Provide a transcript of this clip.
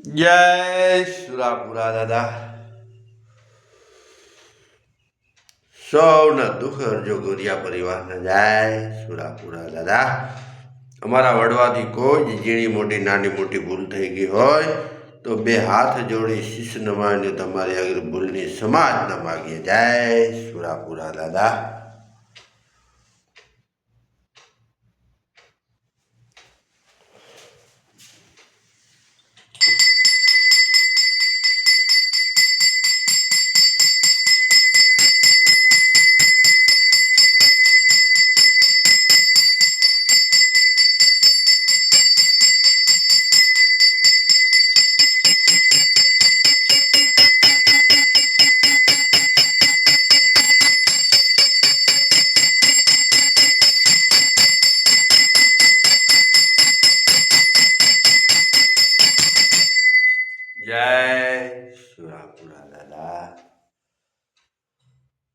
જય સુરાપુરા દાદા. સૌના દુઃખ હરજો ગોરિયા પરિવારના જય સુરાપુરા દાદા. અમારા વડવાથી કોઈ ઝીણી મોટી નાની મોટી ભૂલ થઈ ગઈ હોય તો બે હાથ જોડી શીશ નમાવીને તમારી આગળ ભૂલની સમાજ ન માગીએ. જય સુરાપુરા દાદા. જય સુરાપુરા દાદા.